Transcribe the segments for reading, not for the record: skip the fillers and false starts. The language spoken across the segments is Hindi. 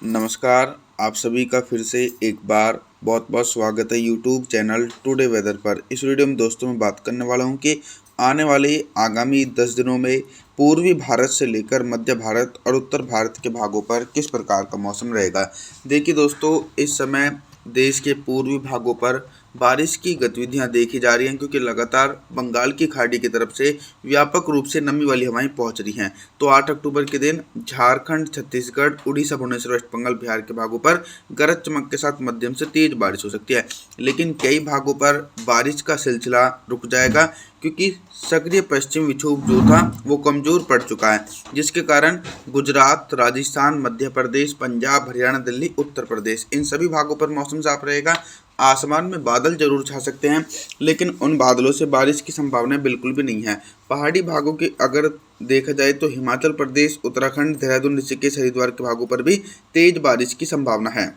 नमस्कार, आप सभी का फिर से एक बार बहुत बहुत स्वागत है यूट्यूब चैनल टुडे वेदर पर। इस वीडियो में दोस्तों मैं बात करने वाला हूं कि आने वाले आगामी 10 दिनों में पूर्वी भारत से लेकर मध्य भारत और उत्तर भारत के भागों पर किस प्रकार का मौसम रहेगा। देखिए दोस्तों, इस समय देश के पूर्वी भागों पर बारिश की गतिविधियां देखी जा रही हैं, क्योंकि लगातार बंगाल की खाड़ी की तरफ से व्यापक रूप से नमी वाली हवाएं पहुंच रही हैं। तो 8 अक्टूबर के दिन झारखंड, छत्तीसगढ़, उड़ीसा, भुवनेश्वर, वेस्ट बंगाल, बिहार के भागों पर गरज चमक के साथ मध्यम से तेज बारिश हो सकती है। लेकिन कई भागों पर बारिश का सिलसिला रुक जाएगा, क्योंकि सक्रिय पश्चिमी विक्षोभ जो था वो कमजोर पड़ चुका है, जिसके कारण गुजरात, राजस्थान, मध्य प्रदेश, पंजाब, हरियाणा, दिल्ली, उत्तर प्रदेश इन सभी भागों पर मौसम साफ रहेगा। आसमान में बादल जरूर छा सकते हैं, लेकिन उन बादलों से बारिश की संभावना बिल्कुल भी नहीं है। पहाड़ी भागों की अगर देखा जाए तो हिमाचल प्रदेश, उत्तराखंड, देहरादून, ऋषिकेश, हरिद्वार के भागों पर भी तेज बारिश की संभावना है।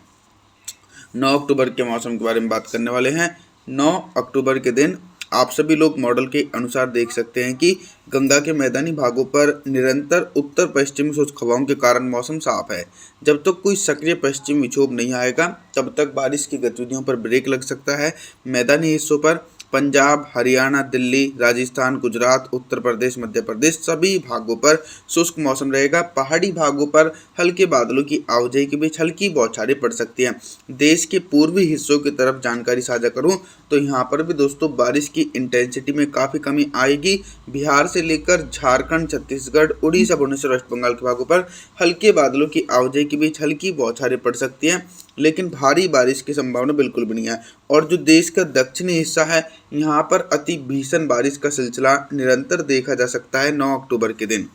9 अक्टूबर के मौसम के बारे में बात करने वाले हैं। 9 अक्टूबर के दिन आप सभी लोग मॉडल के अनुसार देख सकते हैं कि गंगा के मैदानी भागों पर निरंतर उत्तर पश्चिमी शुष्क हवाओं के कारण मौसम साफ है। जब तक कोई सक्रिय पश्चिमी विक्षोभ नहीं आएगा, तब तक बारिश की गतिविधियों पर ब्रेक लग सकता है। मैदानी हिस्सों पर पंजाब, हरियाणा, दिल्ली, राजस्थान, गुजरात, उत्तर प्रदेश, मध्य प्रदेश सभी भागों पर शुष्क मौसम रहेगा। पहाड़ी भागों पर हल्के बादलों की आवाजाही के बीच हल्की बौछारें पड़ सकती हैं। देश के पूर्वी हिस्सों की तरफ जानकारी साझा करूं तो यहाँ पर भी दोस्तों बारिश की इंटेंसिटी में काफ़ी कमी आएगी। बिहार से लेकर झारखंड, छत्तीसगढ़, उड़ीसा, भुवनेश्वर, वेस्ट बंगाल के भागों पर हल्के बादलों की आवाजाही के बीच हल्की बौछारें पड़ सकती हैं, लेकिन भारी बारिश की संभावना बिल्कुल भी नहीं है। और जो देश का दक्षिणी हिस्सा है, यहाँ पर अति भीषण बारिश का सिलसिला निरंतर देखा जा सकता है। 9 अक्टूबर के दिन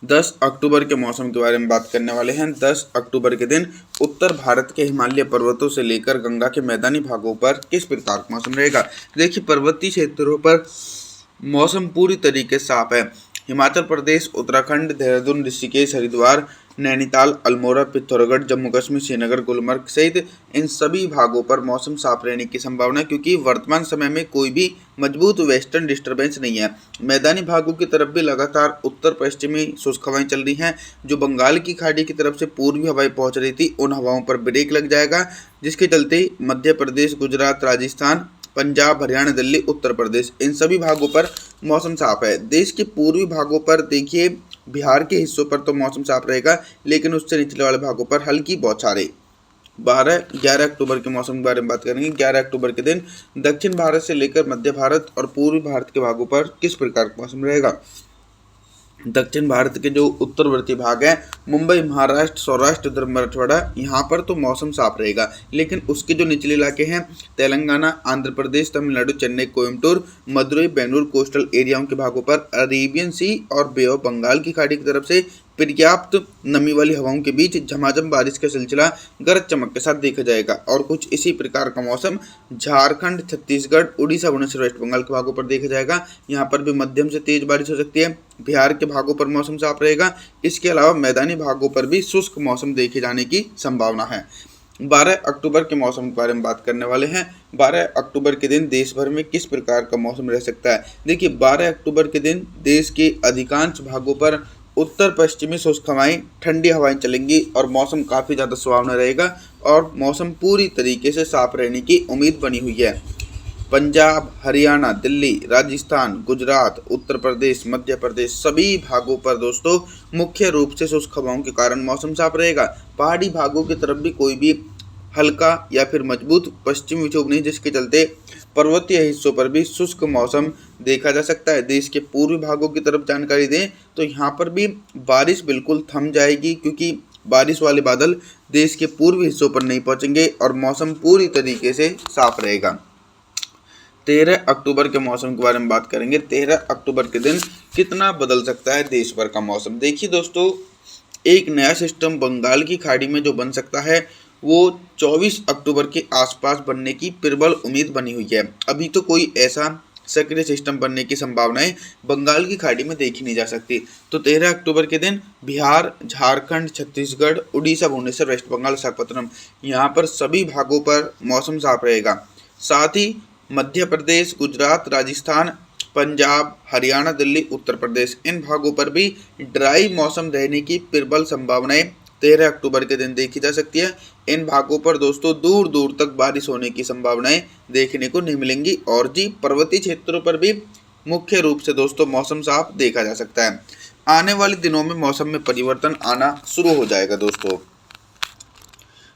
10 अक्टूबर के मौसम के बारे में बात करने वाले हैं। 10 अक्टूबर के दिन उत्तर भारत के हिमालय पर्वतों से लेकर गंगा के मैदानी भागों पर किस प्रकार का मौसम रहेगा। देखिए, पर्वतीय क्षेत्रों पर मौसम पूरी तरीके से साफ है। हिमाचल प्रदेश, उत्तराखंड, देहरादून, ऋषिकेश, हरिद्वार, नैनीताल, अल्मोड़ा, पिथौरागढ़, जम्मू कश्मीर, श्रीनगर, गुलमर्ग सहित इन सभी भागों पर मौसम साफ रहने की संभावना है, क्योंकि वर्तमान समय में कोई भी मजबूत वेस्टर्न डिस्टर्बेंस नहीं है। मैदानी भागों की तरफ भी लगातार उत्तर पश्चिमी शुष्क हवाएं चल रही हैं। जो बंगाल की खाड़ी की तरफ से पूर्वी हवाएं पहुंच रही थी, उन हवाओं पर ब्रेक लग जाएगा, जिसके चलते मध्य प्रदेश, गुजरात, राजस्थान, पंजाब, हरियाणा, दिल्ली, उत्तर प्रदेश इन सभी भागों पर मौसम साफ है। देश के पूर्वी भागों पर देखिए, बिहार के हिस्सों पर तो मौसम साफ रहेगा, लेकिन उससे निचले वाले भागों पर हल्की बौछारें। 11 अक्टूबर के मौसम के बारे में बात करेंगे। 11 अक्टूबर के दिन दक्षिण भारत से लेकर मध्य भारत और पूर्वी भारत के भागों पर किस प्रकार का मौसम रहेगा। दक्षिण भारत के जो उत्तरवर्ती भाग है, मुंबई, महाराष्ट्र, सौराष्ट्र, उधर मराठवाड़ा, यहाँ पर तो मौसम साफ रहेगा, लेकिन उसके जो निचले इलाके हैं, तेलंगाना, आंध्र प्रदेश, तमिलनाडु, चेन्नई, कोयम्बटूर, मदुरई, बेंगलुरु, कोस्टल एरियाओं के भागों पर अरेबियन सी और बे ऑफ बंगाल की खाड़ी की तरफ से पर्याप्त नमी वाली हवाओं के बीच झमाझम बारिश का सिलसिला गरज चमक के साथ देखा जाएगा। और कुछ इसी प्रकार का मौसम झारखंड, छत्तीसगढ़, उड़ीसा, भुवनेश्वर, वेस्ट बंगाल के भागों पर देखा जाएगा। यहाँ पर भी मध्यम से तेज बारिश हो सकती है। बिहार के भागों पर मौसम साफ रहेगा। इसके अलावा मैदानी भागों पर भी शुष्क मौसम देखे जाने की संभावना है। 12 अक्टूबर के मौसम के बारे में बात करने वाले हैं। 12 अक्टूबर के दिन देश भर में किस प्रकार का मौसम रह सकता है। देखिए, 12 अक्टूबर के दिन देश के अधिकांश भागों पर उत्तर पश्चिमी शुष्क हवाएं, ठंडी हवाएं चलेंगी और मौसम काफ़ी ज़्यादा सुहावना रहेगा और मौसम पूरी तरीके से साफ रहने की उम्मीद बनी हुई है। पंजाब, हरियाणा, दिल्ली, राजस्थान, गुजरात, उत्तर प्रदेश, मध्य प्रदेश सभी भागों पर दोस्तों मुख्य रूप से शुष्क हवाओं के कारण मौसम साफ रहेगा। पहाड़ी भागों की तरफ भी कोई भी हल्का या फिर मजबूत पश्चिमी विक्षोभ नहीं, जिसके चलते पर्वतीय हिस्सों पर भी शुष्क मौसम देखा जा सकता है। देश के पूर्वी भागों की तरफ जानकारी दें तो यहाँ पर भी बारिश बिल्कुल थम जाएगी, क्योंकि बारिश वाले बादल देश के पूर्वी हिस्सों पर नहीं पहुँचेंगे और मौसम पूरी तरीके से साफ रहेगा। 13 अक्टूबर के मौसम के बारे में बात करेंगे। 13 अक्टूबर के दिन कितना बदल सकता है देश भर का मौसम। देखिए दोस्तों, एक नया सिस्टम बंगाल की खाड़ी में जो बन सकता है, वो 24 अक्टूबर के आसपास बनने की प्रबल उम्मीद बनी हुई है। अभी तो कोई ऐसा सक्रिय सिस्टम बनने की संभावनाएं बंगाल की खाड़ी में देखी नहीं जा सकती। तो 13 अक्टूबर के दिन बिहार, झारखंड, छत्तीसगढ़, उड़ीसा, भुवनेश्वर, वेस्ट बंगाल, विशाखापत्तनम यहाँ पर सभी भागों पर मौसम साफ रहेगा। साथ ही मध्य प्रदेश, गुजरात, राजस्थान, पंजाब, हरियाणा, दिल्ली, उत्तर प्रदेश इन भागों पर भी ड्राई मौसम रहने की प्रबल संभावनाएं 13 अक्टूबर के दिन देखी जा सकती है। इन भागों पर दोस्तों दूर दूर तक बारिश होने की संभावनाएं देखने को नहीं मिलेंगी। और जी पर्वतीय क्षेत्रों पर भी मुख्य रूप से दोस्तों मौसम साफ देखा जा सकता है। आने वाले दिनों में मौसम में परिवर्तन आना शुरू हो जाएगा दोस्तों।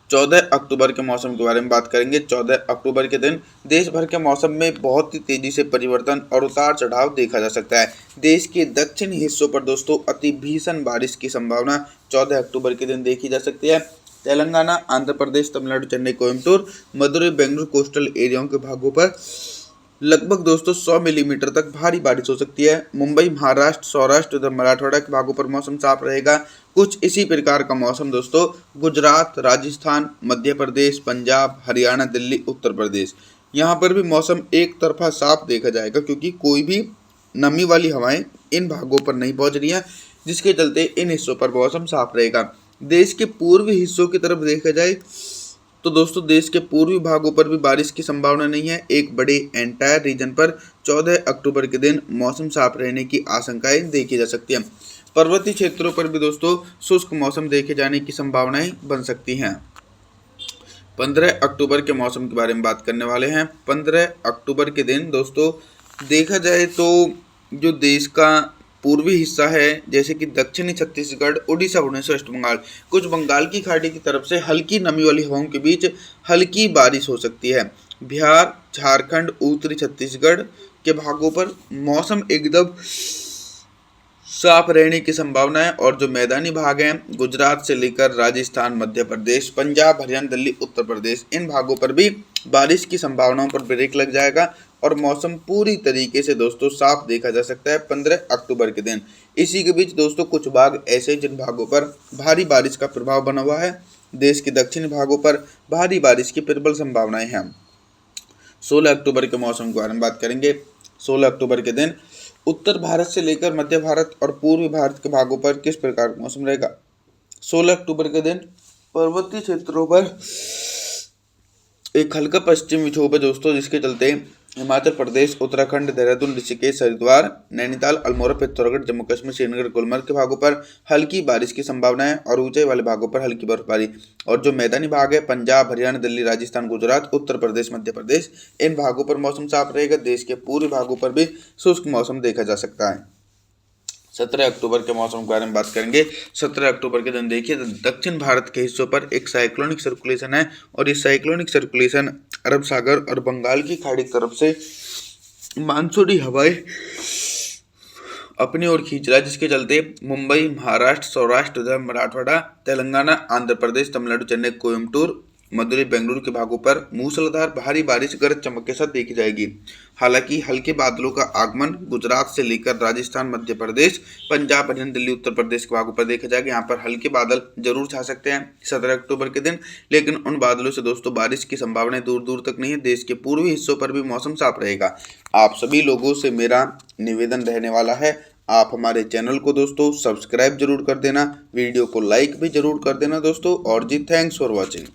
14 अक्टूबर के मौसम के बारे में बात करेंगे। 14 अक्टूबर के दिन देश भर के मौसम में बहुत ही तेजी से परिवर्तन और उतार चढ़ाव देखा जा सकता है। देश के दक्षिणी हिस्सों पर दोस्तों अति भीषण बारिश की संभावना 14 अक्टूबर के दिन देखी जा सकती है। तेलंगाना, आंध्र प्रदेश, तमिलनाडु, चेन्नई, कोयम्बटूर, मदुरई, बेंगलुरु कोस्टल एरियाओं के भागों पर लगभग दोस्तों 100 मिलीमीटर तक भारी बारिश हो सकती है। मुंबई, महाराष्ट्र, सौराष्ट्र, उधर मराठवाड़ा के भागों पर मौसम साफ रहेगा। कुछ इसी प्रकार का मौसम दोस्तों गुजरात, राजस्थान, मध्य प्रदेश, पंजाब, हरियाणा, दिल्ली, उत्तर प्रदेश, यहाँ पर भी मौसम एक तरफा साफ देखा जाएगा, क्योंकि कोई भी नमी वाली हवाएं इन भागों पर नहीं पहुंच रही हैं, जिसके चलते इन हिस्सों पर मौसम साफ रहेगा। देश के पूर्वी हिस्सों की तरफ देखा जाए तो दोस्तों देश के पूर्वी भागों पर भी बारिश की संभावना नहीं है। एक बड़े एंटायर रीजन पर 14 अक्टूबर के दिन मौसम साफ रहने की आशंकाएं देखी जा सकती है। पर्वतीय क्षेत्रों पर भी दोस्तों शुष्क मौसम देखे जाने की संभावनाएं बन सकती हैं। 15 अक्टूबर के मौसम के बारे में बात करने वाले हैं। 15 अक्टूबर के दिन दोस्तों देखा जाए तो जो देश का पूर्वी हिस्सा है, जैसे कि दक्षिणी छत्तीसगढ़, उड़ीसा, भुवनेश्वर, वेस्ट बंगाल, कुछ बंगाल की खाड़ी की तरफ से हल्की नमी वाली हवाओं के बीच हल्की बारिश हो सकती है। बिहार, झारखंड, उत्तरी छत्तीसगढ़ के भागों पर मौसम एकदम साफ रहने की संभावना है। और जो मैदानी भाग हैं, गुजरात से लेकर राजस्थान, मध्य प्रदेश, पंजाब, हरियाणा, दिल्ली, उत्तर प्रदेश, इन भागों पर भी बारिश की संभावनाओं पर ब्रेक लग जाएगा और मौसम पूरी तरीके से दोस्तों साफ देखा जा सकता है 15 अक्टूबर के दिन। इसी के बीच दोस्तों कुछ भाग ऐसे जिन भागों पर भारी बारिश का प्रभाव बना हुआ है। देश के दक्षिणी भागों पर भारी बारिश की प्रबल संभावनाएं हैं। 16 अक्टूबर के मौसम के बारे में बात करेंगे। 16 अक्टूबर के दिन उत्तर भारत से लेकर मध्य भारत और पूर्वी भारत के भागों पर किस प्रकार का मौसम रहेगा। 16 अक्टूबर के दिन पर्वतीय क्षेत्रों पर एक हल्का पश्चिमी विक्षोभ है दोस्तों, जिसके चलते हिमाचल प्रदेश, उत्तराखंड, देहरादून, ऋषिकेश, हरिद्वार, नैनीताल, अल्मोड़ा, पिथौरागढ़, जम्मू कश्मीर, श्रीनगर, गुलमर्ग के भागों पर हल्की बारिश की संभावना है और ऊंचाई वाले भागों पर हल्की बर्फबारी। और जो मैदानी भाग है, पंजाब, हरियाणा, दिल्ली, राजस्थान, गुजरात, उत्तर प्रदेश, मध्य प्रदेश, इन भागों पर मौसम साफ रहेगा। देश के पूर्वी भागों पर भी शुष्क मौसम देखा जा सकता है। 17 अक्टूबर के मौसम के बारे में बात करेंगे। 17 अक्टूबर के दिन देखिए दक्षिण भारत के हिस्सों पर एक साइक्लोनिक सर्कुलेशन है और इस साइक्लोनिक सर्कुलेशन अरब सागर और बंगाल की खाड़ी की तरफ से मानसूनी हवाएं अपनी ओर खींच रहा है, जिसके चलते मुंबई, महाराष्ट्र, सौराष्ट्र, उधर मराठवाड़ा, तेलंगाना, आंध्र प्रदेश, तमिलनाडु, चेन्नई, कोयम्बटूर, मदुरई, बेंगलुरु के भागों पर मूसलाधार भारी बारिश गरज चमक के साथ देखी जाएगी। हालांकि हल्के बादलों का आगमन गुजरात से लेकर राजस्थान, मध्य प्रदेश, पंजाब, हरियाणा, दिल्ली, उत्तर प्रदेश के भागों पर देखा जाएगा। यहाँ पर हल्के बादल जरूर छा सकते हैं 17 अक्टूबर के दिन, लेकिन उन बादलों से दोस्तों बारिश की संभावनाएं दूर दूर तक नहीं है। देश के पूर्वी हिस्सों पर भी मौसम साफ रहेगा। आप सभी लोगों से मेरा निवेदन रहने वाला है, आप हमारे चैनल को दोस्तों सब्सक्राइब जरूर कर देना, वीडियो को लाइक भी जरूर कर देना दोस्तों। और जी थैंक्स फॉर वॉचिंग।